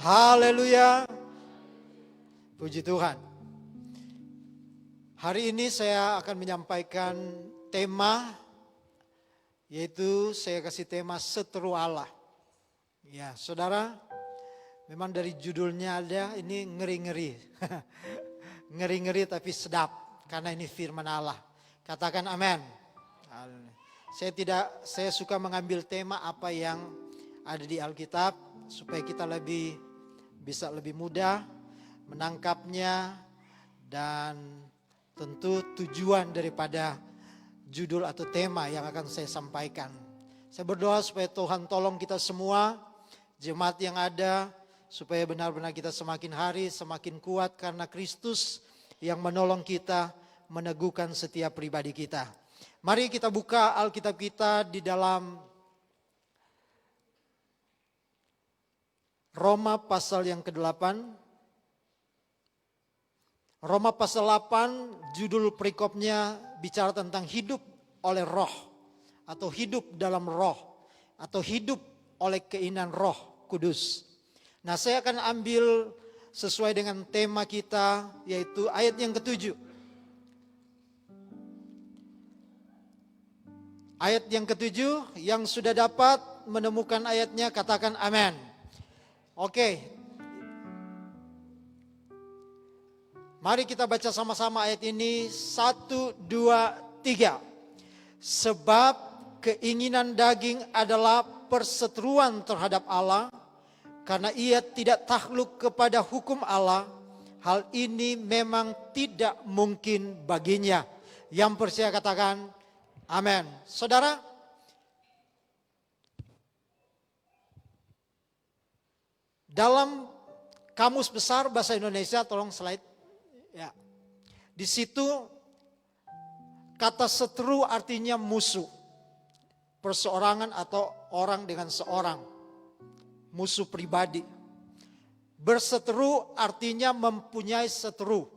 Haleluya. Puji Tuhan. Hari ini saya akan menyampaikan tema, yaitu saya kasih tema seteru Allah. Ya, saudara, memang dari judulnya ada ini ngeri-ngeri. Ngeri-ngeri tapi sedap, karena ini firman Allah. Katakan amin. Saya suka mengambil tema apa yang ada di Alkitab supaya kita bisa lebih mudah menangkapnya, dan tentu tujuan daripada judul atau tema yang akan saya sampaikan. Saya berdoa supaya Tuhan tolong kita semua, jemaat yang ada, supaya benar-benar kita semakin hari semakin kuat karena Kristus yang menolong kita, meneguhkan setiap pribadi kita. Mari kita buka Alkitab kita di dalam Roma pasal yang ke-8. Roma pasal 8, judul perikopnya bicara tentang hidup oleh roh, atau hidup dalam roh, atau hidup oleh keinginan roh kudus. Nah, saya akan ambil sesuai dengan tema kita, yaitu ayat yang ke-7. Ayat yang ke-7, yang sudah dapat menemukan ayatnya katakan amin. Oke. Mari kita baca sama-sama ayat ini. 1, 2, 3. Sebab keinginan daging adalah perseteruan terhadap Allah, karena ia tidak takluk kepada hukum Allah. Hal ini memang tidak mungkin baginya. Yang percaya katakan amin. Saudara, dalam Kamus Besar Bahasa Indonesia, tolong slide. Ya. Di situ kata seteru artinya musuh. Perseorangan atau orang dengan seorang. Musuh pribadi. Berseteru artinya mempunyai seteru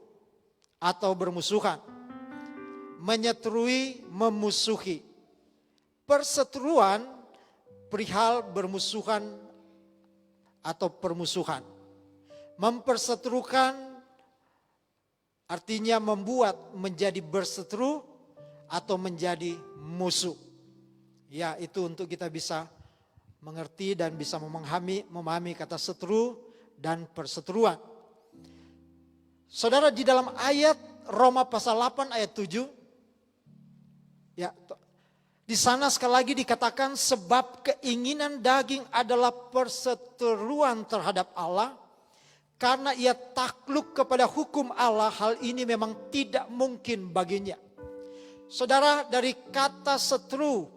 atau bermusuhan. Menyeterui, memusuhi. Perseteruan perihal bermusuhan atau permusuhan. Memperseterukan artinya membuat menjadi berseteru atau menjadi musuh. Ya, itu untuk kita bisa mengerti dan bisa memahami kata seteru dan perseteruan. Saudara, di dalam ayat Roma pasal 8 ayat 7, ya, di sana sekali lagi dikatakan sebab keinginan daging adalah perseteruan terhadap Allah, karena ia takluk kepada hukum Allah, hal ini memang tidak mungkin baginya. Saudara, dari kata seteru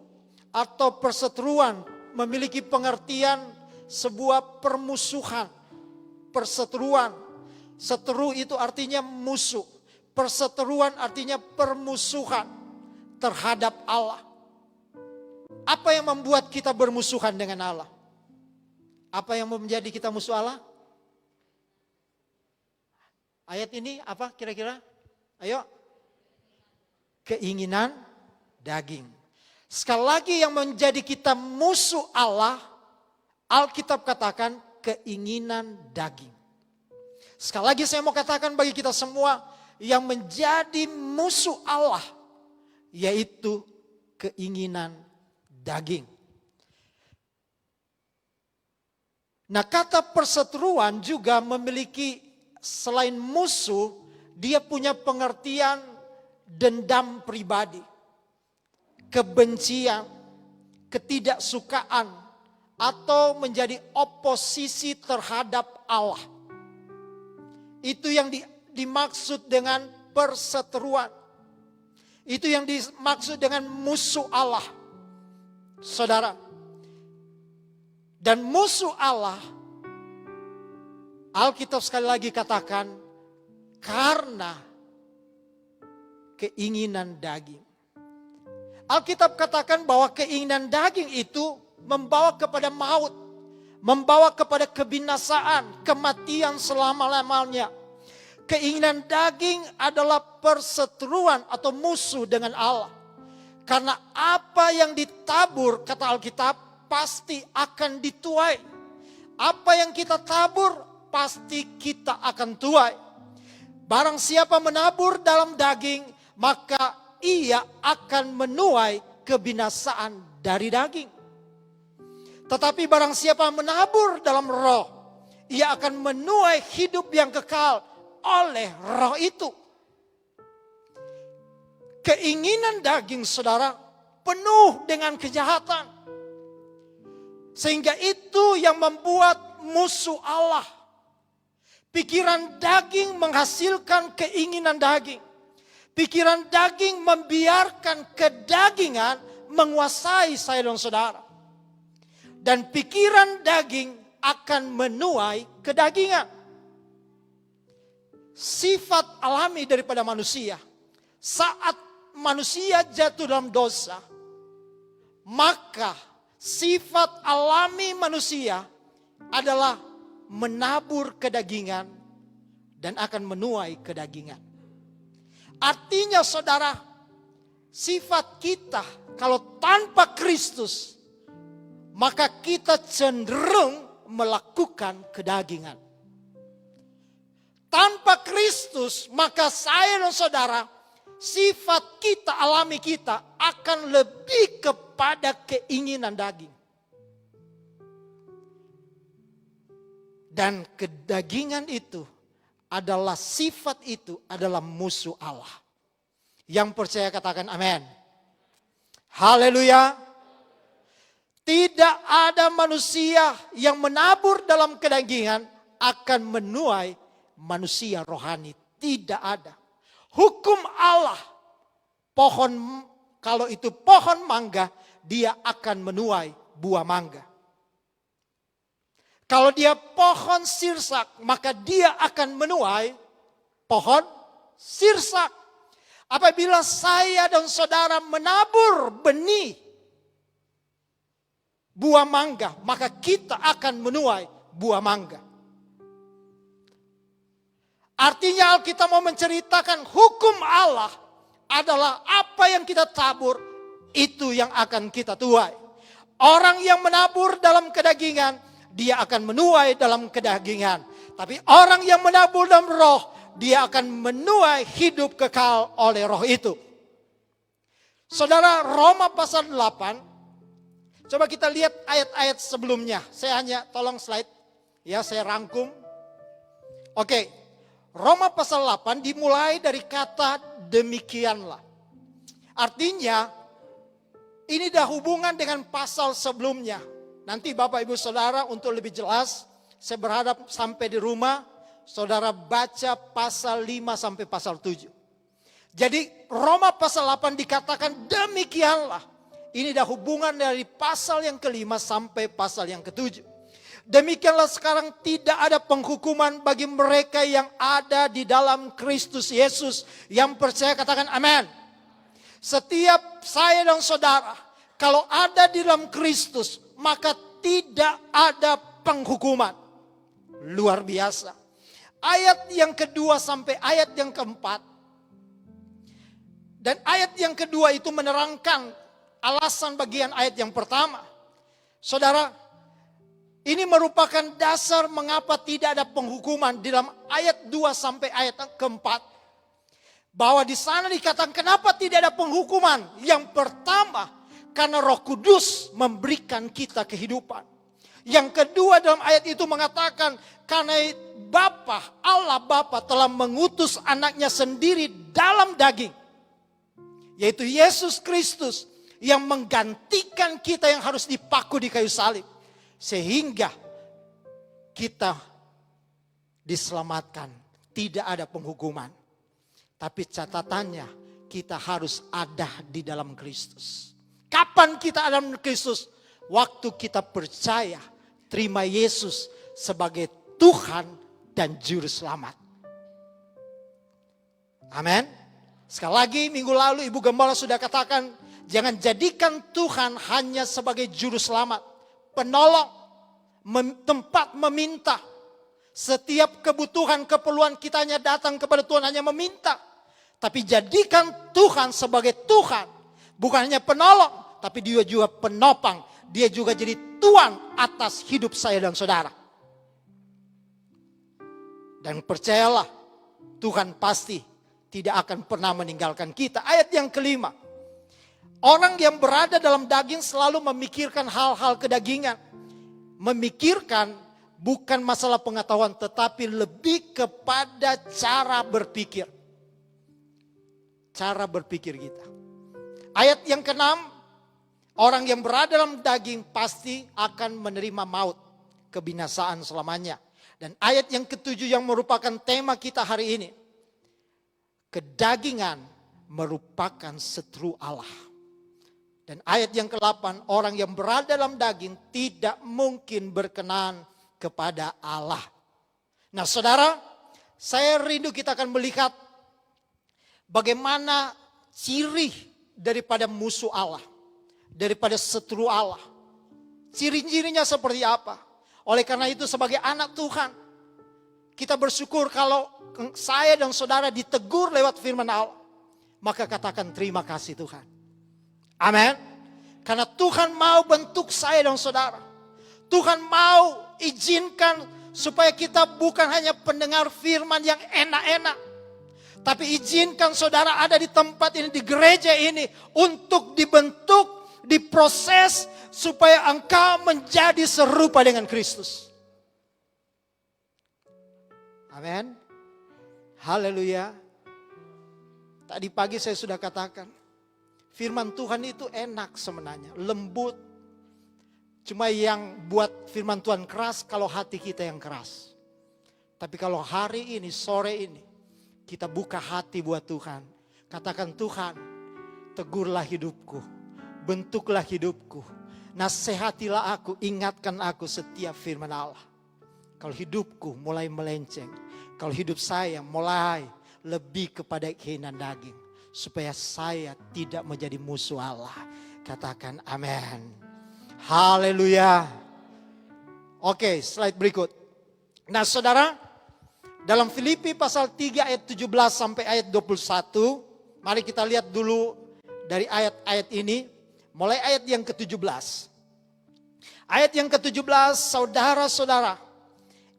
atau perseteruan memiliki pengertian sebuah permusuhan, perseteruan. Seteru itu artinya musuh. Perseteruan artinya permusuhan terhadap Allah. Apa yang membuat kita bermusuhan dengan Allah? Apa yang menjadi kita musuh Allah? Ayat ini apa kira-kira? Ayo. Keinginan daging. Sekali lagi yang menjadi kita musuh Allah, Alkitab katakan keinginan daging. Sekali lagi saya mau katakan bagi kita semua, yang menjadi musuh Allah yaitu keinginan daging. Nah, kata perseteruan juga memiliki, selain musuh, dia punya pengertian dendam pribadi, kebencian, ketidaksukaan, atau menjadi oposisi terhadap Allah. Itu yang dimaksud dengan perseteruan. Itu yang dimaksud dengan musuh Allah. Saudara, dan musuh Allah, Alkitab sekali lagi katakan, karena keinginan daging. Alkitab katakan bahwa keinginan daging itu membawa kepada maut, membawa kepada kebinasaan, kematian selama-lamanya. Keinginan daging adalah perseteruan atau musuh dengan Allah. Karena apa yang ditabur, kata Alkitab, pasti akan dituai. Apa yang kita tabur pasti kita akan tuai. Barang siapa menabur dalam daging, maka ia akan menuai kebinasaan dari daging. Tetapi barang siapa menabur dalam roh, ia akan menuai hidup yang kekal oleh roh itu. Keinginan daging, saudara, penuh dengan kejahatan. Sehingga itu yang membuat musuh Allah. Pikiran daging menghasilkan keinginan daging. Pikiran daging membiarkan kedagingan menguasai saya dan saudara. Dan pikiran daging akan menuai kedagingan. Sifat alami daripada manusia. Saat manusia jatuh dalam dosa, maka sifat alami manusia adalah menabur kedagingan dan akan menuai kedagingan. Artinya saudara, sifat kita kalau tanpa Kristus, maka kita cenderung melakukan kedagingan. Tanpa Kristus, maka saya dan saudara, sifat kita, alami kita akan lebih kepada keinginan daging. Dan kedagingan itu adalah sifat itu adalah musuh Allah. Yang percaya katakan amin. Haleluya. Tidak ada manusia yang menabur dalam kedagingan akan menuai manusia rohani. Tidak ada. Hukum Allah, pohon, kalau itu pohon mangga, dia akan menuai buah mangga. Kalau dia pohon sirsak, maka dia akan menuai pohon sirsak. Apabila saya dan saudara menabur benih buah mangga, maka kita akan menuai buah mangga. Artinya Alkitab mau menceritakan hukum Allah adalah apa yang kita tabur, itu yang akan kita tuai. Orang yang menabur dalam kedagingan, dia akan menuai dalam kedagingan. Tapi orang yang menabur dalam roh, dia akan menuai hidup kekal oleh roh itu. Saudara, Roma pasal 8. Coba kita lihat ayat-ayat sebelumnya. Saya hanya tolong slide. Ya, saya rangkum. Oke. Roma pasal 8 dimulai dari kata demikianlah. Artinya, ini dah hubungan dengan pasal sebelumnya. Nanti Bapak Ibu Saudara untuk lebih jelas, saya berharap sampai di rumah, saudara baca pasal 5 sampai pasal 7. Jadi Roma pasal 8 dikatakan demikianlah. Ini dah hubungan dari pasal yang kelima sampai pasal yang ketujuh. Demikianlah sekarang tidak ada penghukuman bagi mereka yang ada di dalam Kristus Yesus. Yang percaya katakan amin. Setiap saya dan saudara, kalau ada di dalam Kristus, maka tidak ada penghukuman. Luar biasa. Ayat yang kedua sampai ayat yang keempat. Dan ayat yang kedua itu menerangkan alasan bagian ayat yang pertama. Saudara, ini merupakan dasar mengapa tidak ada penghukuman di dalam ayat 2 sampai ayat keempat. Bahwa di sana dikatakan kenapa tidak ada penghukuman. Yang pertama, karena Roh Kudus memberikan kita kehidupan. Yang kedua dalam ayat itu mengatakan karena Allah Bapa telah mengutus anaknya sendiri dalam daging. Yaitu Yesus Kristus yang menggantikan kita yang harus dipaku di kayu salib. Sehingga kita diselamatkan. Tidak ada penghukuman. Tapi catatannya kita harus ada di dalam Kristus. Kapan kita ada dalam Kristus? Waktu kita percaya, terima Yesus sebagai Tuhan dan Juru Selamat. Amin. Sekali lagi minggu lalu Ibu Gembala sudah katakan, jangan jadikan Tuhan hanya sebagai Juru Selamat, penolong, tempat meminta. Setiap kebutuhan, keperluan kita hanya datang kepada Tuhan hanya meminta. Tapi jadikan Tuhan sebagai Tuhan. Bukan hanya penolong, tapi dia juga penopang. Dia juga jadi Tuhan atas hidup saya dan saudara. Dan percayalah, Tuhan pasti tidak akan pernah meninggalkan kita. Ayat yang kelima. Orang yang berada dalam daging selalu memikirkan hal-hal kedagingan. Memikirkan bukan masalah pengetahuan, tetapi lebih kepada cara berpikir. Cara berpikir kita. Ayat yang keenam, orang yang berada dalam daging pasti akan menerima maut, kebinasaan selamanya. Dan ayat yang ketujuh yang merupakan tema kita hari ini. Kedagingan merupakan setru Allah. Dan ayat yang ke-8, orang yang berada dalam daging tidak mungkin berkenan kepada Allah. Nah saudara, saya rindu kita akan melihat bagaimana ciri daripada musuh Allah. Daripada setru Allah. Ciri-cirinya seperti apa? Oleh karena itu sebagai anak Tuhan, kita bersyukur kalau saya dan saudara ditegur lewat firman Allah. Maka katakan terima kasih Tuhan. Amin. Karena Tuhan mau bentuk saya dan saudara. Tuhan mau izinkan supaya kita bukan hanya pendengar firman yang enak-enak. Tapi izinkan saudara ada di tempat ini, di gereja ini. Untuk dibentuk, diproses supaya engkau menjadi serupa dengan Kristus. Amin. Haleluya. Tadi pagi saya sudah katakan, firman Tuhan itu enak sebenarnya, lembut. Cuma yang buat firman Tuhan keras kalau hati kita yang keras. Tapi kalau hari ini, sore ini, kita buka hati buat Tuhan. Katakan Tuhan, tegurlah hidupku, bentuklah hidupku. Nasihatilah aku, ingatkan aku setiap firman Allah. Kalau hidupku mulai melenceng, kalau hidup saya mulai lebih kepada keinginan daging, supaya saya tidak menjadi musuh Allah. Katakan amin. Haleluya. Oke, slide berikut. Nah saudara, dalam Filipi pasal 3 ayat 17 sampai ayat 21, mari kita lihat dulu dari ayat-ayat ini. Mulai ayat yang ke-17. Ayat yang ke-17, saudara-saudara,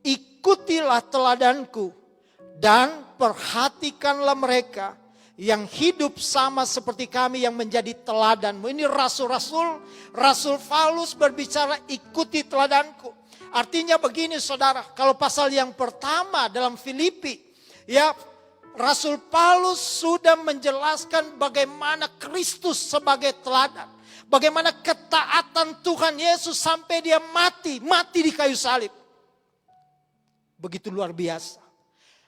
ikutilah teladanku dan perhatikanlah mereka yang hidup sama seperti kami yang menjadi teladanmu. Ini Rasul Paulus berbicara ikuti teladanku. Artinya begini saudara, kalau pasal yang pertama dalam Filipi, ya Rasul Paulus sudah menjelaskan bagaimana Kristus sebagai teladan. Bagaimana ketaatan Tuhan Yesus sampai dia mati di kayu salib. Begitu luar biasa.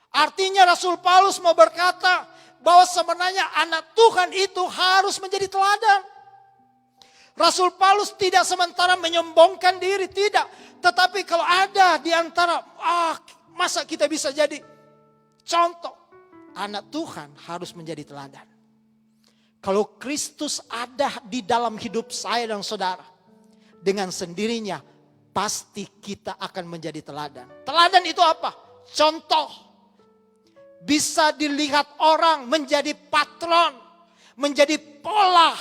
Artinya Rasul Paulus mau berkata bahwa sebenarnya anak Tuhan itu harus menjadi teladan. Rasul Paulus tidak sementara menyombongkan diri, tidak. Tetapi kalau ada di antara, masa kita bisa jadi contoh. Anak Tuhan harus menjadi teladan. Kalau Kristus ada di dalam hidup saya dan saudara, dengan sendirinya pasti kita akan menjadi teladan. Teladan itu apa? Contoh. Bisa dilihat orang, menjadi patron, menjadi pola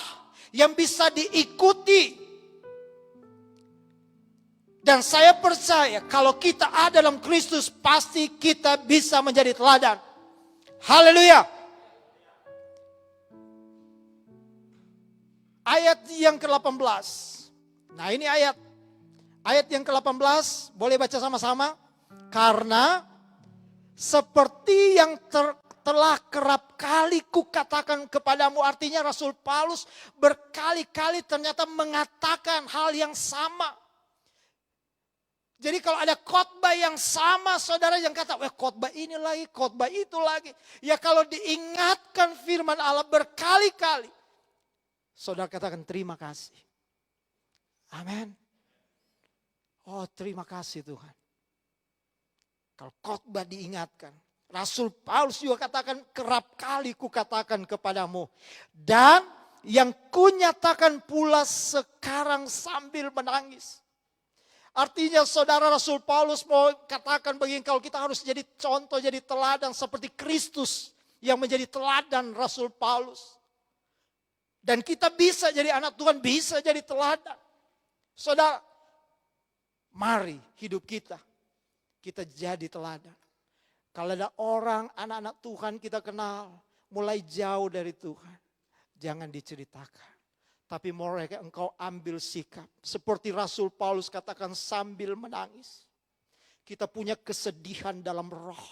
yang bisa diikuti. Dan saya percaya kalau kita ada dalam Kristus pasti kita bisa menjadi teladan. Haleluya. Ayat yang ke-18. Nah ini ayat yang ke-18, boleh baca sama-sama. Karena seperti yang telah kerap kali kukatakan kepadamu. Artinya Rasul Paulus berkali-kali ternyata mengatakan hal yang sama. Jadi kalau ada khotbah yang sama, saudara yang kata, khotbah ini lagi, khotbah itu lagi. Ya kalau diingatkan firman Allah berkali-kali, saudara katakan terima kasih. Amin. Oh terima kasih Tuhan. Kalau khotbah diingatkan. Rasul Paulus juga katakan kerap kali kukatakan kepadamu. Dan yang kunyatakan pula sekarang sambil menangis. Artinya saudara Rasul Paulus mau katakan begini, kalau kita harus jadi contoh, jadi teladan seperti Kristus yang menjadi teladan Rasul Paulus. Dan kita bisa jadi anak Tuhan, bisa jadi teladan. Saudara, mari hidup kita jadi teladan. Kalau ada orang, anak-anak Tuhan kita kenal, mulai jauh dari Tuhan, jangan diceritakan. Tapi mereka engkau ambil sikap. Seperti Rasul Paulus katakan sambil menangis. Kita punya kesedihan dalam roh.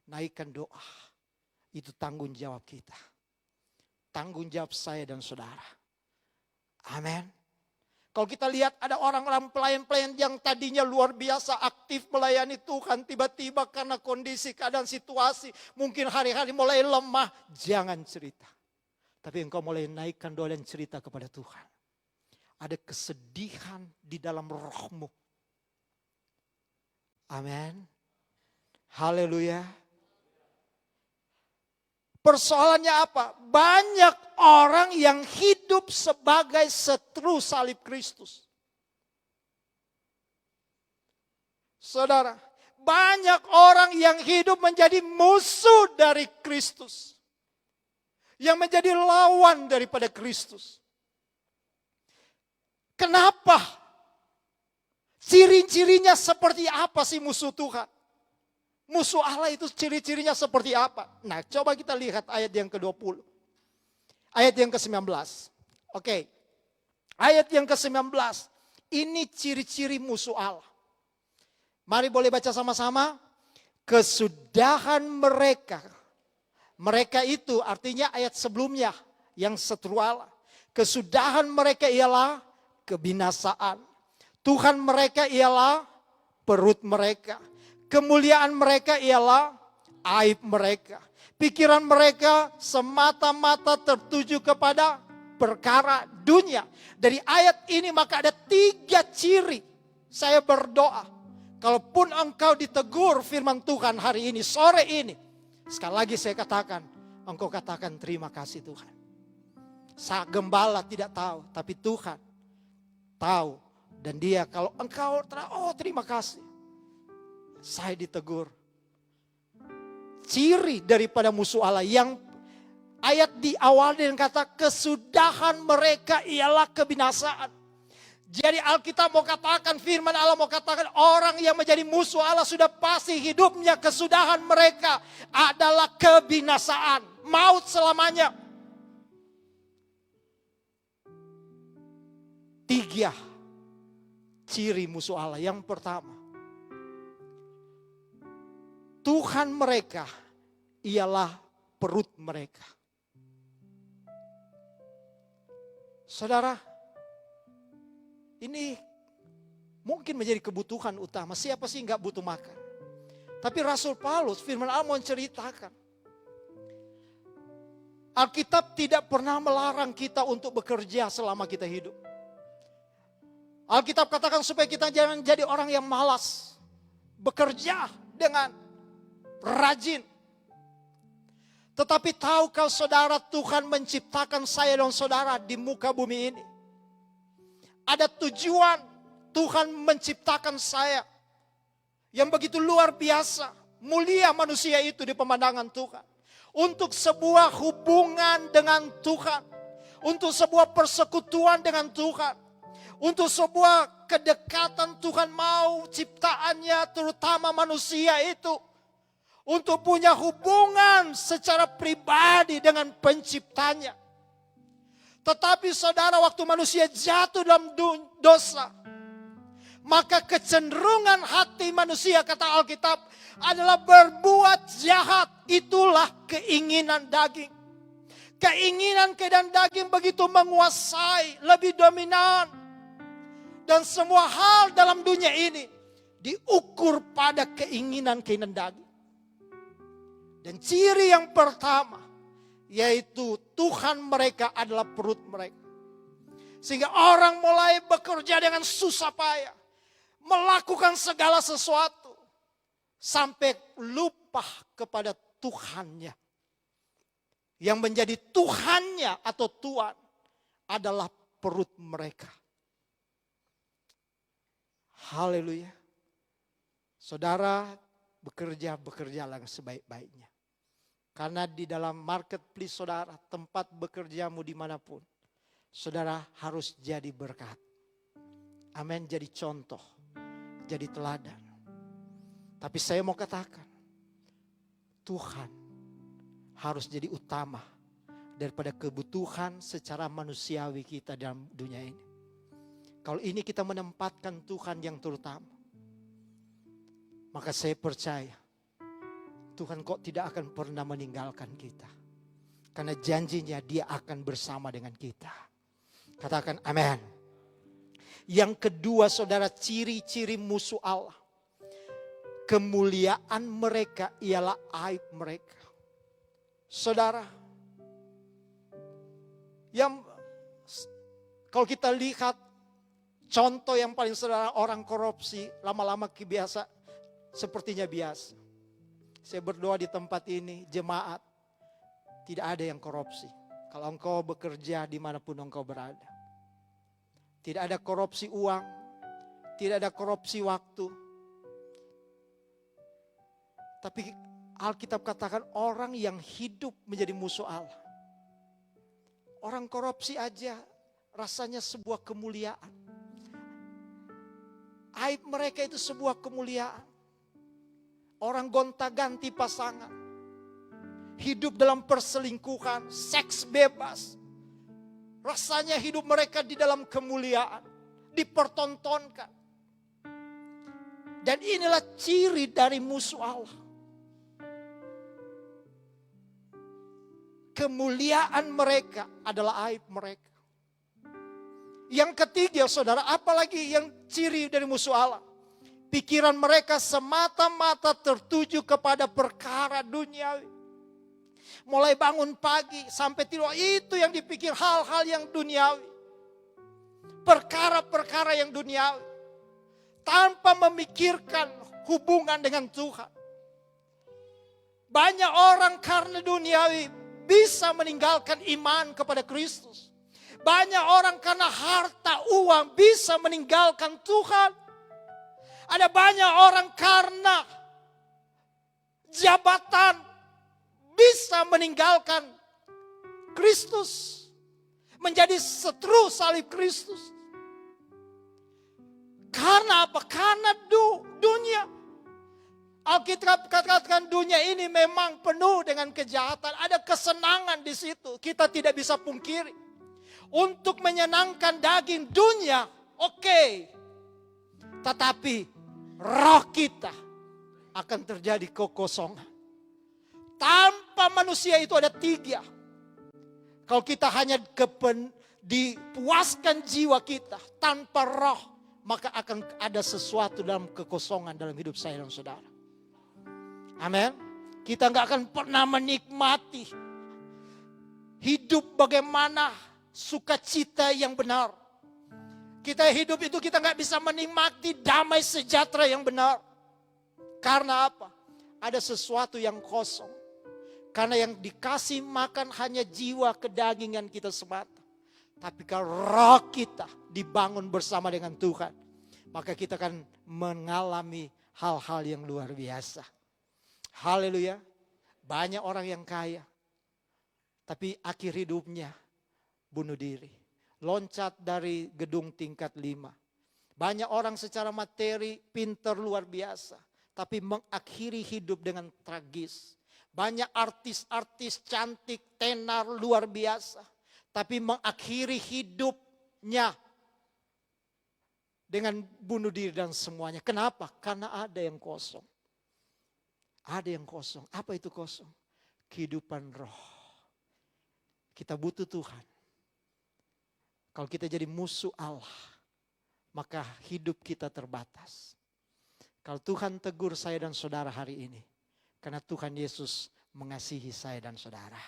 Naikkan doa. Itu tanggung jawab kita. Tanggung jawab saya dan saudara. Amin. Kalau kita lihat ada orang-orang pelayan-pelayan yang tadinya luar biasa aktif melayani Tuhan. Tiba-tiba karena kondisi, keadaan, situasi. Mungkin hari-hari mulai lemah. Jangan cerita. Tapi engkau mulai naikkan doa dan cerita kepada Tuhan. Ada kesedihan di dalam rohmu. Amin. Haleluya. Persoalannya apa? Banyak orang yang hidup sebagai seteru salib Kristus. Saudara, banyak orang yang hidup menjadi musuh dari Kristus. Yang menjadi lawan daripada Kristus. Kenapa? Ciri-cirinya seperti apa sih musuh Tuhan? Musuh Allah itu ciri-cirinya seperti apa? Nah, coba kita lihat ayat yang ke-20. Ayat yang ke-19. Oke. Ayat yang ke-19. Ini ciri-ciri musuh Allah. Mari boleh baca sama-sama. Kesudahan mereka. Mereka itu artinya ayat sebelumnya yang seteru Allah. Kesudahan mereka ialah kebinasaan. Tuhan mereka ialah perut mereka. Kemuliaan mereka ialah aib mereka. Pikiran mereka semata-mata tertuju kepada perkara dunia. Dari ayat ini maka ada 3 ciri. Saya berdoa. Kalaupun engkau ditegur firman Tuhan hari ini, sore ini. Sekali lagi saya katakan, engkau katakan terima kasih Tuhan. Sang gembala tidak tahu, tapi Tuhan tahu. Dan dia kalau engkau, terima kasih. Saya ditegur. Ciri daripada musuh Allah yang ayat di awal dengan kata kesudahan mereka ialah kebinasaan. Jadi Alkitab mau katakan, firman Allah mau katakan orang yang menjadi musuh Allah sudah pasti hidupnya kesudahan mereka adalah kebinasaan. Maut selamanya. 3 ciri musuh Allah. Yang pertama, Tuhan mereka ialah perut mereka. Saudara, ini mungkin menjadi kebutuhan utama. Siapa sih nggak butuh makan? Tapi Rasul Paulus, firman Allah mau ceritakan. Alkitab tidak pernah melarang kita untuk bekerja selama kita hidup. Alkitab katakan supaya kita jangan jadi orang yang malas. Bekerja dengan rajin. Tetapi tahukah saudara, Tuhan menciptakan saya dan saudara di muka bumi ini. Ada tujuan Tuhan menciptakan saya. Yang begitu luar biasa. Mulia manusia itu di pemandangan Tuhan. Untuk sebuah hubungan dengan Tuhan. Untuk sebuah persekutuan dengan Tuhan. Untuk sebuah kedekatan Tuhan mau ciptaannya terutama manusia itu. Untuk punya hubungan secara pribadi dengan penciptanya. Tetapi saudara, waktu manusia jatuh dalam dosa, maka kecenderungan hati manusia, kata Alkitab, adalah berbuat jahat. Itulah keinginan daging. Keinginan dan daging begitu menguasai, lebih dominan. Dan semua hal dalam dunia ini diukur pada keinginan daging. Dan ciri yang pertama, yaitu Tuhan mereka adalah perut mereka. Sehingga orang mulai bekerja dengan susah payah. Melakukan segala sesuatu. Sampai lupa kepada Tuhannya. Yang menjadi Tuhannya atau Tuhan adalah perut mereka. Haleluya. Saudara, bekerjalah sebaik-baiknya. Karena di dalam marketplace saudara, tempat bekerjamu dimanapun, saudara harus jadi berkat. Amin, jadi contoh, jadi teladan. Tapi saya mau katakan, Tuhan harus jadi utama daripada kebutuhan secara manusiawi kita dalam dunia ini. Kalau ini kita menempatkan Tuhan yang terutama, maka saya percaya Tuhan kok tidak akan pernah meninggalkan kita. Karena janjinya Dia akan bersama dengan kita. Katakan amin. Yang kedua saudara, ciri-ciri musuh Allah. Kemuliaan mereka ialah aib mereka. Saudara, yang kalau kita lihat contoh yang paling sederhana, orang korupsi lama-lama biasa, sepertinya biasa. Saya berdoa di tempat ini, jemaat, tidak ada yang korupsi. Kalau engkau bekerja dimanapun engkau berada. Tidak ada korupsi uang, tidak ada korupsi waktu. Tapi Alkitab katakan orang yang hidup menjadi musuh Allah. Orang korupsi aja rasanya sebuah kemuliaan. Aib mereka itu sebuah kemuliaan. Orang gonta-ganti pasangan. Hidup dalam perselingkuhan, seks bebas. Rasanya hidup mereka di dalam kemuliaan. Dipertontonkan. Dan inilah ciri dari musuh Allah. Kemuliaan mereka adalah aib mereka. Yang ketiga saudara, apalagi yang ciri dari musuh Allah? Pikiran mereka semata-mata tertuju kepada perkara duniawi. Mulai bangun pagi sampai tidur itu yang dipikir, hal-hal yang duniawi. Perkara-perkara yang duniawi. Tanpa memikirkan hubungan dengan Tuhan. Banyak orang karena duniawi bisa meninggalkan iman kepada Kristus. Banyak orang karena harta uang bisa meninggalkan Tuhan. Ada banyak orang karena jabatan bisa meninggalkan Kristus. Menjadi setru salib Kristus. Karena apa? Karena dunia. Alkitab katakan dunia ini memang penuh dengan kejahatan. Ada kesenangan di situ. Kita tidak bisa pungkiri. Untuk menyenangkan daging dunia, oke. Tetapi roh kita akan terjadi kekosongan. Tanpa manusia itu ada 3. Kalau kita hanya dipuaskan jiwa kita tanpa roh, maka akan ada sesuatu dalam kekosongan dalam hidup saya dan saudara. Amin. Kita gak akan pernah menikmati hidup bagaimana sukacita yang benar. Kita hidup itu kita gak bisa menikmati damai sejahtera yang benar. Karena apa? Ada sesuatu yang kosong. Karena yang dikasih makan hanya jiwa kedagingan kita semata. Tapi kalau roh kita dibangun bersama dengan Tuhan, maka kita akan mengalami hal-hal yang luar biasa. Haleluya. Banyak orang yang kaya, tapi akhir hidupnya bunuh diri. Loncat dari gedung tingkat 5. Banyak orang secara materi pintar luar biasa, tapi mengakhiri hidup dengan tragis. Banyak artis-artis cantik, tenar luar biasa, tapi mengakhiri hidupnya dengan bunuh diri dan semuanya. Kenapa? Karena ada yang kosong. Ada yang kosong. Apa itu kosong? Kehidupan roh. Kita butuh Tuhan. Kalau kita jadi musuh Allah, maka hidup kita terbatas. Kalau Tuhan tegur saya dan saudara hari ini, karena Tuhan Yesus mengasihi saya dan saudara.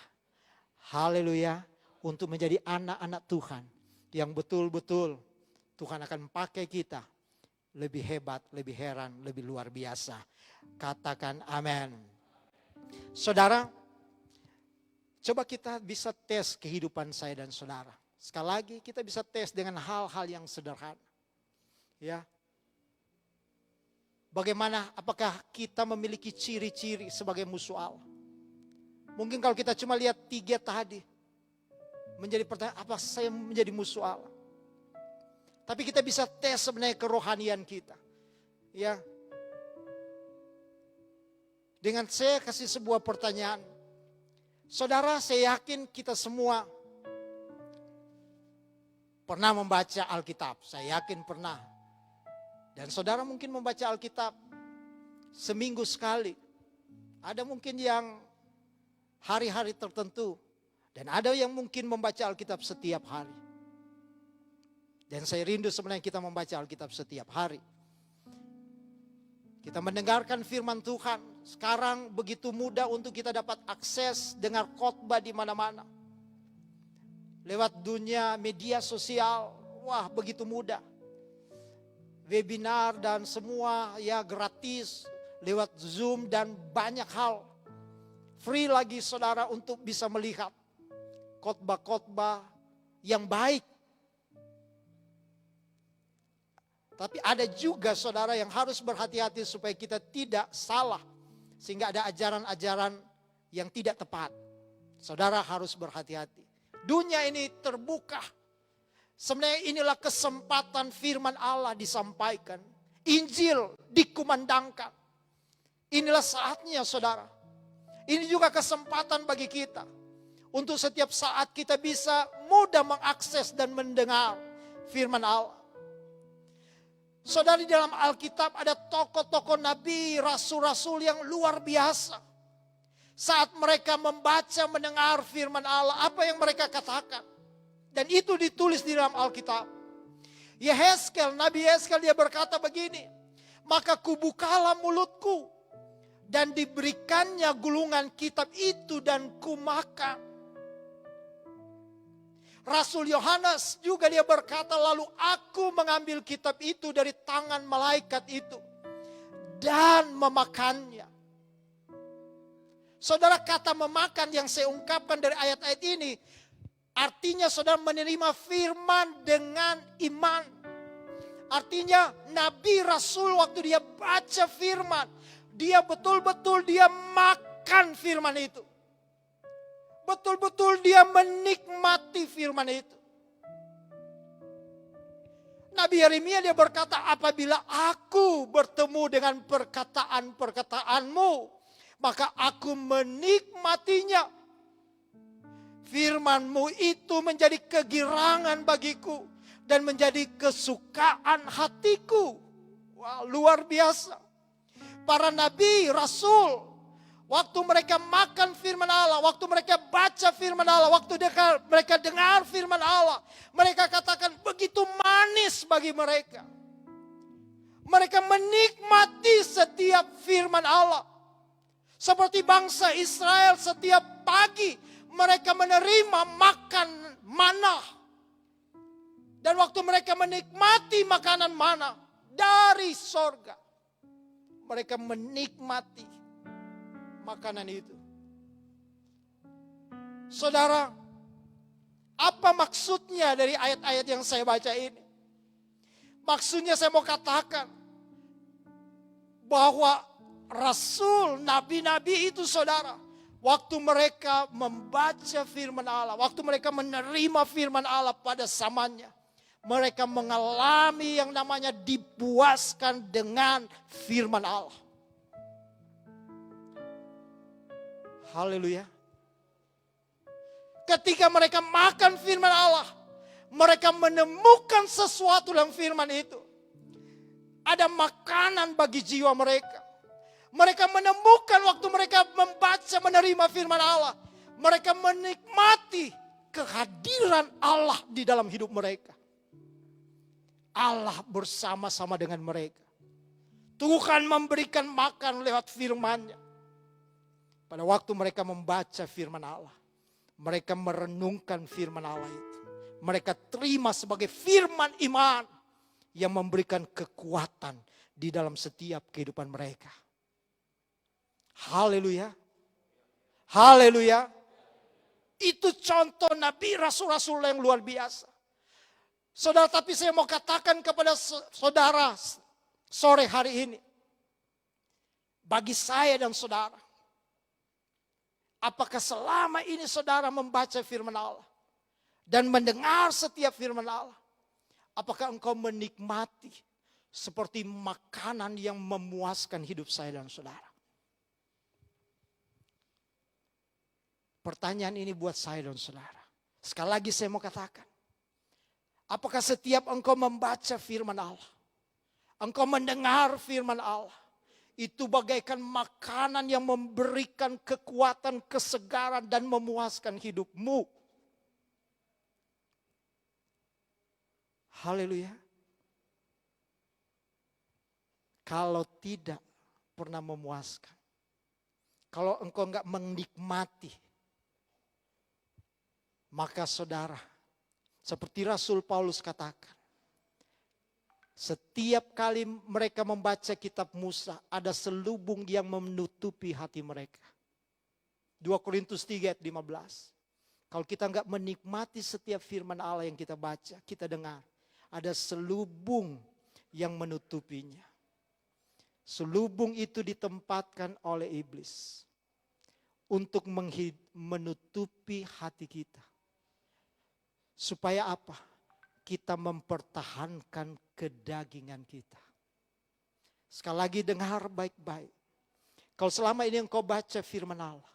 Haleluya. Untuk menjadi anak-anak Tuhan yang betul-betul Tuhan akan pakai kita lebih hebat, lebih heran, lebih luar biasa. Katakan amin. Saudara, coba kita bisa tes kehidupan saya dan saudara. Sekali lagi kita bisa tes dengan hal-hal yang sederhana. Ya. Bagaimana, apakah kita memiliki ciri-ciri sebagai musuh Allah? Mungkin kalau kita cuma lihat 3 tadi, menjadi pertanyaan, apa saya menjadi musuh Allah? Tapi kita bisa tes sebenarnya kerohanian kita. Ya. dengan saya kasih sebuah pertanyaan. Saudara, saya yakin kita semua pernah membaca Alkitab. Saya yakin pernah. Dan saudara mungkin membaca Alkitab seminggu sekali. Ada mungkin yang hari-hari tertentu. Dan ada yang mungkin membaca Alkitab setiap hari. Dan saya rindu sebenarnya kita membaca Alkitab setiap hari. Kita mendengarkan firman Tuhan. Sekarang begitu mudah untuk kita dapat akses dengar khotbah di mana-mana. Lewat dunia media sosial, wah begitu mudah. Webinar dan semua ya gratis. Lewat Zoom dan banyak hal. Free lagi saudara untuk bisa melihat khotbah-khotbah yang baik. Tapi ada juga saudara yang harus berhati-hati supaya kita tidak salah. Sehingga ada ajaran-ajaran yang tidak tepat. Saudara harus berhati-hati. Dunia ini terbuka. Sebenarnya inilah kesempatan firman Allah disampaikan. Injil dikumandangkan. Inilah saatnya saudara. Ini juga kesempatan bagi kita. Untuk setiap saat kita bisa mudah mengakses dan mendengar firman Allah. Saudara, di dalam Alkitab ada tokoh-tokoh nabi, rasul-rasul yang luar biasa. Saat mereka membaca, mendengar firman Allah, apa yang mereka katakan. Dan itu ditulis di dalam Alkitab. Yehezkel, Nabi Yehezkel dia berkata begini. Maka kubukalah mulutku dan diberikannya gulungan kitab itu dan kumakan. Rasul Yohanes juga dia berkata, lalu aku mengambil kitab itu dari tangan malaikat itu dan memakannya. Saudara, kata memakan yang saya ungkapkan dari ayat-ayat ini, artinya saudara menerima firman dengan iman. Artinya Nabi Rasul waktu dia baca firman, dia betul-betul dia makan firman itu. Betul-betul dia menikmati firman itu. Nabi Yeremia dia berkata, apabila aku bertemu dengan perkataan-perkataanmu, maka aku menikmatinya. Firman-Mu itu menjadi kegirangan bagiku dan menjadi kesukaan hatiku. Wah, luar biasa. Para nabi, rasul, waktu mereka makan firman Allah, waktu mereka baca firman Allah, waktu mereka dengar firman Allah, mereka katakan begitu manis bagi mereka. Mereka menikmati setiap firman Allah. Seperti bangsa Israel setiap pagi mereka menerima makan manna. Dan waktu mereka menikmati makanan manna dari sorga, mereka menikmati makanan itu. Saudara, apa maksudnya dari ayat-ayat yang saya baca ini? Maksudnya saya mau katakan bahwa rasul, nabi-nabi itu saudara, waktu mereka membaca firman Allah, waktu mereka menerima firman Allah pada zamannya, mereka mengalami yang namanya dipuaskan dengan firman Allah. Haleluya. Ketika mereka makan firman Allah, mereka menemukan sesuatu dalam firman itu. Ada makanan bagi jiwa mereka. Mereka menemukan waktu mereka membaca, menerima firman Allah. Mereka menikmati kehadiran Allah di dalam hidup mereka. Allah bersama-sama dengan mereka. Tuhan memberikan makan lewat firman-Nya. Pada waktu mereka membaca firman Allah, mereka merenungkan firman Allah itu. Mereka terima sebagai firman iman yang memberikan kekuatan di dalam setiap kehidupan mereka. Haleluya. Haleluya. Itu contoh nabi rasul-rasul yang luar biasa. Saudara, tapi saya mau katakan kepada saudara sore hari ini. Bagi saya dan saudara, apakah selama ini saudara membaca firman Allah dan mendengar setiap firman Allah? Apakah engkau menikmati seperti makanan yang memuaskan hidup saya dan saudara? Pertanyaan ini buat saya dan saudara. Sekali lagi saya mau katakan. Apakah setiap engkau membaca firman Allah, engkau mendengar firman Allah, itu bagaikan makanan yang memberikan kekuatan, kesegaran, dan memuaskan hidupmu? Haleluya. Kalau tidak pernah memuaskan, kalau engkau enggak menikmati, maka saudara, seperti Rasul Paulus katakan, setiap kali mereka membaca kitab Musa, ada selubung yang menutupi hati mereka. 2 Korintus 3 ayat 15. Kalau kita enggak menikmati setiap firman Allah yang kita baca, kita dengar, ada selubung yang menutupinya. Selubung itu ditempatkan oleh iblis untuk menutupi hati kita. Supaya apa? Kita mempertahankan kedagingan kita. Sekali lagi dengar baik-baik. Kalau selama ini engkau baca firman Allah,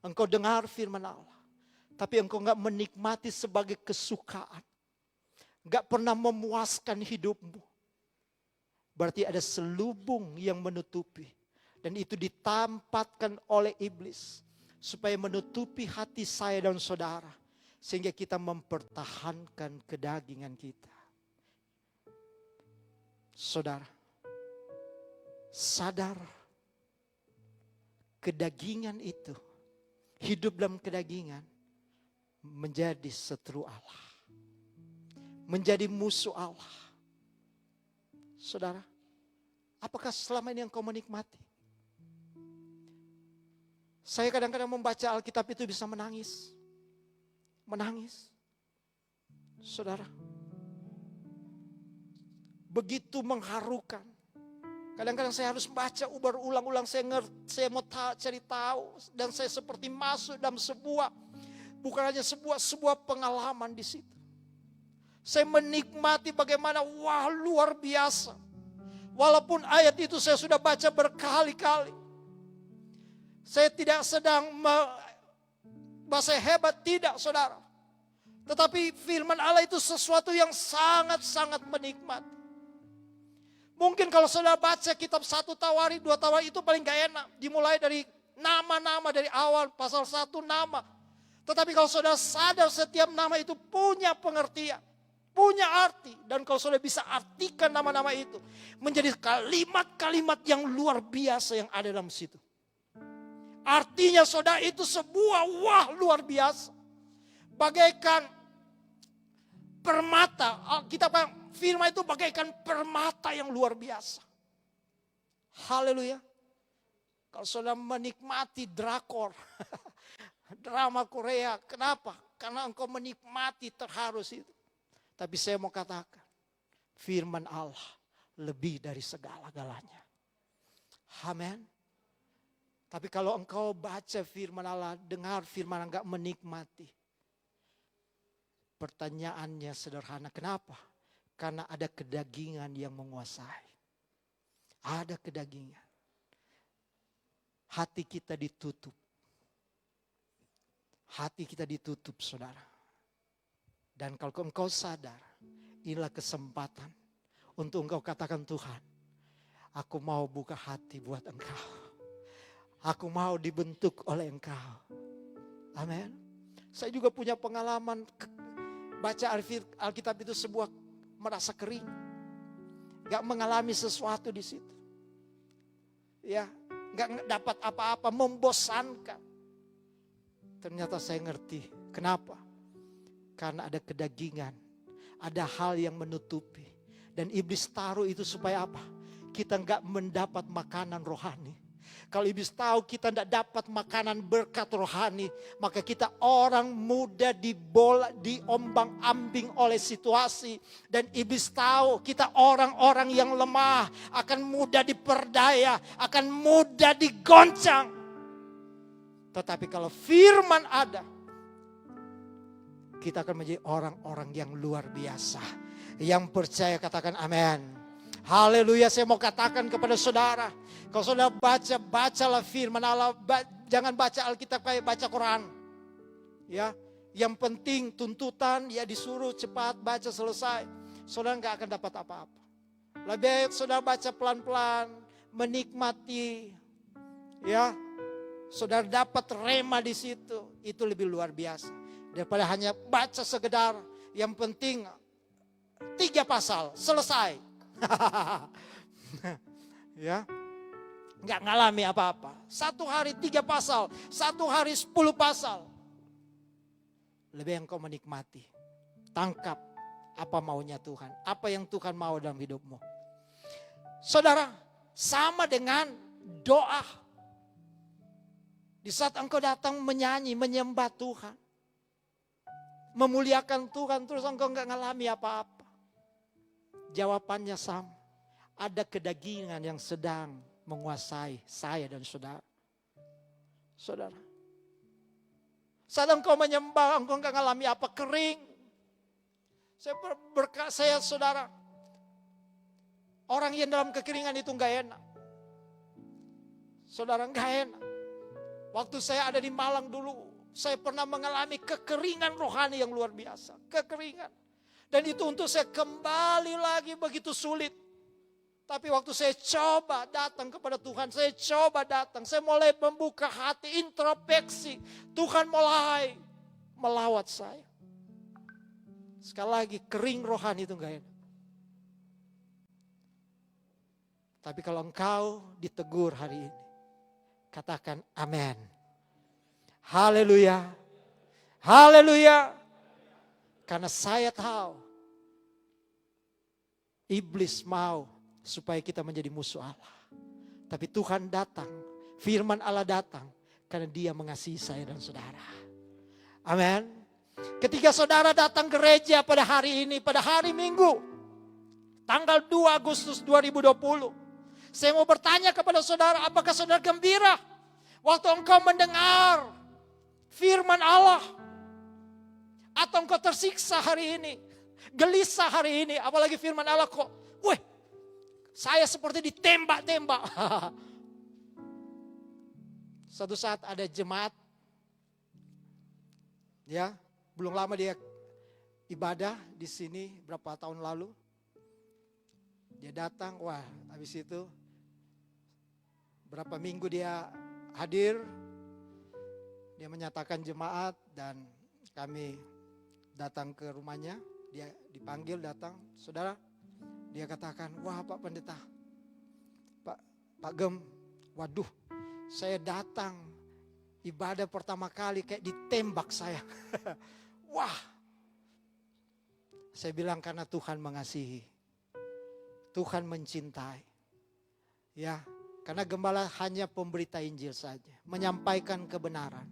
engkau dengar firman Allah, tapi engkau enggak menikmati sebagai kesukaan, enggak pernah memuaskan hidupmu, berarti ada selubung yang menutupi. Dan itu ditampatkan oleh iblis supaya menutupi hati saya dan saudara, sehingga kita mempertahankan kedagingan kita. Saudara, sadar kedagingan itu, hidup dalam kedagingan, menjadi setru Allah, menjadi musuh Allah. Saudara, apakah selama ini engkau menikmati? Saya kadang-kadang membaca Alkitab itu bisa menangis. Menangis. Saudara, begitu mengharukan. Kadang-kadang saya harus baca berulang-ulang, saya mau cari tahu, dan saya seperti masuk dalam sebuah, bukan hanya sebuah pengalaman di situ. Saya menikmati bagaimana, wah, luar biasa. Walaupun ayat itu saya sudah baca berkali-kali. Saya tidak sedang bahasa hebat, tidak saudara. Tetapi firman Allah itu sesuatu yang sangat-sangat menikmati. Mungkin kalau saudara baca kitab 1 Tawari, 2 Tawari itu paling gak enak. Dimulai dari nama-nama dari awal, pasal 1 nama. Tetapi kalau saudara sadar setiap nama itu punya pengertian, punya arti. Dan kalau saudara bisa artikan nama-nama itu menjadi kalimat-kalimat yang luar biasa yang ada dalam situ. Artinya saudara itu sebuah wah luar biasa. Bagaikan permata. Kita firman itu bagaikan permata yang luar biasa. Haleluya. Kalau saudara menikmati drakor, drama Korea, kenapa? Karena engkau menikmati terharu itu. Tapi saya mau katakan, firman Allah lebih dari segala-galanya. Amin. Tapi kalau engkau baca firman Allah, dengar firman Allah, enggak menikmati. Pertanyaannya sederhana, kenapa? Karena ada kedagingan yang menguasai. Ada kedagingan. Hati kita ditutup. Hati kita ditutup, saudara. Dan kalau engkau sadar, inilah kesempatan untuk engkau katakan, Tuhan, aku mau buka hati buat engkau. Aku mau dibentuk oleh engkau. Amin. Saya juga punya pengalaman baca Alkitab itu sebuah merasa kering. Gak mengalami sesuatu di situ. Ya, gak dapat apa-apa, membosankan. Ternyata saya ngerti. Kenapa? Karena ada kedagingan. Ada hal yang menutupi. Dan iblis taruh itu supaya apa? Kita gak mendapat makanan rohani. Kalau iblis tahu kita tidak dapat makanan berkat rohani, maka kita orang mudah diombang-ambing oleh situasi. Dan iblis tahu kita orang-orang yang lemah, akan mudah diperdaya, akan mudah digoncang. Tetapi kalau firman ada, kita akan menjadi orang-orang yang luar biasa. Yang percaya katakan amin. Haleluya, saya mau katakan kepada saudara, kalau saudara bacalah firman Allah, jangan baca Alkitab kayak baca Quran. Ya, yang penting tuntutan ya disuruh cepat baca selesai. Saudara nggak akan dapat apa-apa. Lebih baik saudara baca pelan-pelan, menikmati. Ya, saudara dapat rema di situ. Itu lebih luar biasa daripada hanya baca sekedar. Yang penting 3 pasal selesai. Ya, nggak ngalami apa-apa. 1 hari 3 pasal, 1 hari 10 pasal. Lebih engkau menikmati, tangkap apa maunya Tuhan, apa yang Tuhan mau dalam hidupmu. Saudara, sama dengan doa. Di saat engkau datang menyanyi, menyembah Tuhan, memuliakan Tuhan, terus engkau nggak ngalami apa-apa. Jawabannya sama. Ada kedagingan yang sedang menguasai saya dan saudara. Saudara, saat engkau menyembah, engkau nggak ngalami apa, kering. Saya saudara, orang yang dalam kekeringan itu nggak enak. Saudara, nggak enak. Waktu saya ada di Malang dulu, saya pernah mengalami kekeringan rohani yang luar biasa. Kekeringan. Dan itu untuk saya kembali lagi begitu sulit. Tapi waktu saya coba datang kepada Tuhan, saya coba datang, saya mulai membuka hati, introspeksi. Tuhan mulai melawat saya. Sekali lagi, kering rohani itu enggak enak. Tapi kalau engkau ditegur hari ini, katakan amin. Haleluya. Haleluya. Karena saya tahu iblis mau supaya kita menjadi musuh Allah. Tapi Tuhan datang, firman Allah datang karena Dia mengasihi saya dan saudara. Amin. Ketika saudara datang gereja pada hari ini, pada hari Minggu, tanggal 2 Agustus 2020, saya mau bertanya kepada saudara, apakah saudara gembira waktu engkau mendengar firman Allah? Atau engkau tersiksa hari ini, gelisah hari ini, apalagi firman Allah kok, weh, saya seperti ditembak-tembak. Suatu saat ada jemaat, ya, belum lama dia ibadah di sini berapa tahun lalu. Dia datang, wah, habis itu berapa minggu dia hadir, dia menyatakan jemaat dan kami datang ke rumahnya, dia dipanggil datang, saudara. Dia katakan, wah Pak Pendeta, Pak Gem, waduh, saya datang ibadah pertama kali kayak ditembak saya. Wah, saya bilang karena Tuhan mengasihi, Tuhan mencintai. Ya, karena gembala hanya pemberita Injil saja, menyampaikan kebenaran.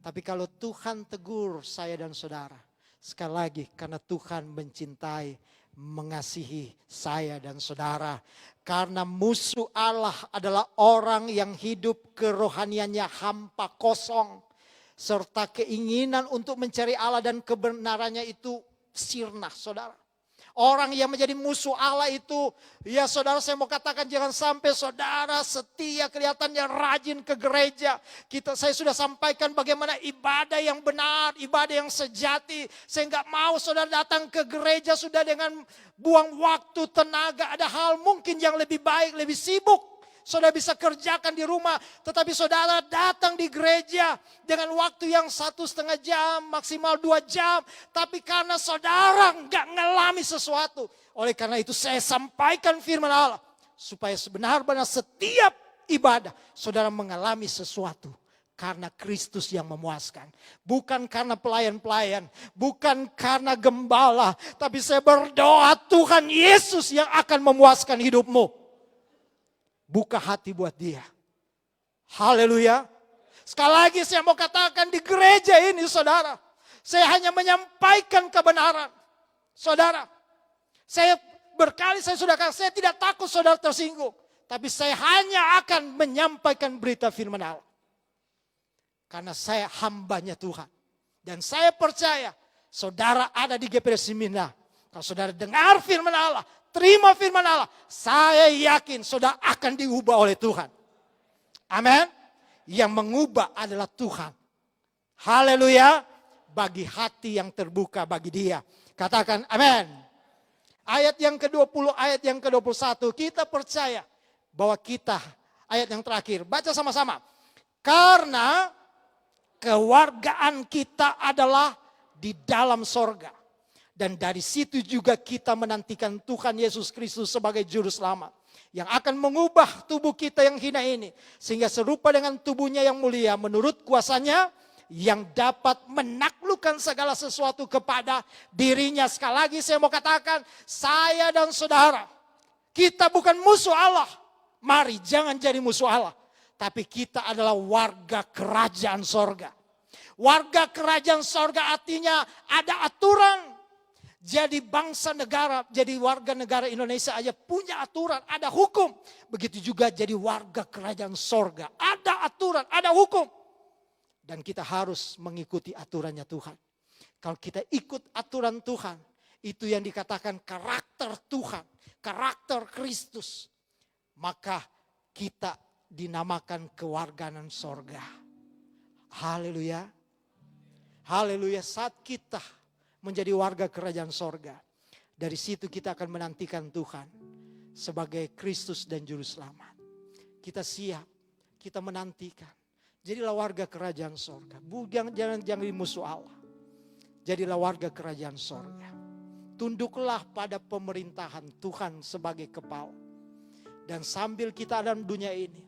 Tapi kalau Tuhan tegur saya dan saudara, sekali lagi karena Tuhan mencintai, mengasihi saya dan saudara. Karena musuh Allah adalah orang yang hidup kerohaniannya hampa, kosong. Serta keinginan untuk mencari Allah dan kebenarannya itu sirna, saudara. Orang yang menjadi musuh Allah itu, ya saudara, saya mau katakan jangan sampai saudara setia kelihatannya rajin ke gereja. Saya sudah sampaikan bagaimana ibadah yang benar, ibadah yang sejati. Saya nggak mau saudara datang ke gereja sudah dengan buang waktu, tenaga, ada hal mungkin yang lebih baik, lebih sibuk. Saudara bisa kerjakan di rumah, tetapi saudara datang di gereja dengan waktu yang 1,5 jam, maksimal 2 jam. Tapi karena saudara nggak ngalami sesuatu. Oleh karena itu saya sampaikan firman Allah. Supaya benar-benar setiap ibadah saudara mengalami sesuatu. Karena Kristus yang memuaskan. Bukan karena pelayan-pelayan. Bukan karena gembala. Tapi saya berdoa Tuhan Yesus yang akan memuaskan hidupmu. Buka hati buat Dia. Haleluya. Sekali lagi saya mau katakan di gereja ini saudara. Saya hanya menyampaikan kebenaran. Saudara. Saya sudah katakan saya tidak takut saudara tersinggung. Tapi saya hanya akan menyampaikan berita firman Allah. Karena saya hambanya Tuhan. Dan saya percaya saudara ada di GPD Simina. Kalau saudara dengar firman Allah. Terima firman Allah. Saya yakin saudara akan diubah oleh Tuhan. Amin. Yang mengubah adalah Tuhan. Haleluya. bagi hati yang terbuka bagi Dia. Katakan amin. Ayat yang ke-20, ayat yang ke-21, kita percaya bahwa kita, ayat yang terakhir, baca sama-sama. Karena kewargaan kita adalah di dalam sorga. Dan dari situ juga kita menantikan Tuhan Yesus Kristus sebagai juru selamat. Yang akan mengubah tubuh kita yang hina ini. Sehingga serupa dengan tubuhnya yang mulia menurut kuasanya. Yang dapat menaklukkan segala sesuatu kepada dirinya. Sekali lagi saya mau katakan, saya dan saudara, kita bukan musuh Allah. Mari jangan jadi musuh Allah. Tapi kita adalah warga kerajaan sorga. Warga kerajaan sorga artinya ada aturan. Jadi bangsa negara, jadi warga negara Indonesia aja punya aturan, ada hukum. Begitu juga jadi warga kerajaan sorga. Ada aturan, ada hukum. Dan kita harus mengikuti aturannya Tuhan. Kalau kita ikut aturan Tuhan, itu yang dikatakan karakter Tuhan, karakter Kristus. Maka kita dinamakan kewarganan sorga. Haleluya. Haleluya, saat kita menjadi warga kerajaan sorga. Dari situ kita akan menantikan Tuhan sebagai Kristus dan Juru Selamat. Kita siap, kita menantikan. Jadilah warga kerajaan sorga. Jangan jadi musuh Allah. Jadilah warga kerajaan sorga. Tunduklah pada pemerintahan Tuhan sebagai kepala. Dan sambil kita dalam dunia ini,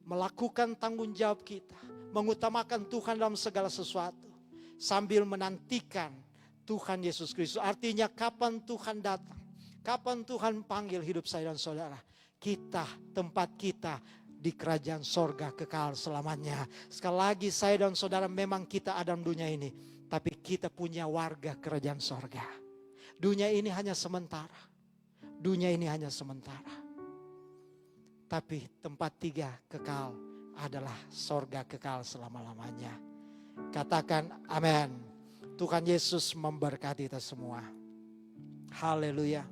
melakukan tanggung jawab kita. Mengutamakan Tuhan dalam segala sesuatu. Sambil menantikan Tuhan Yesus Kristus. Artinya kapan Tuhan datang. Kapan Tuhan panggil hidup saya dan saudara. Kita, tempat kita di kerajaan sorga kekal selamanya. Sekali lagi saya dan saudara memang kita ada di dunia ini. Tapi kita punya warga kerajaan sorga. Dunia ini hanya sementara. Dunia ini hanya sementara. Tapi tempat tiga kekal adalah sorga kekal selama-lamanya. Katakan amin. Tuhan Yesus memberkati kita semua. Haleluya.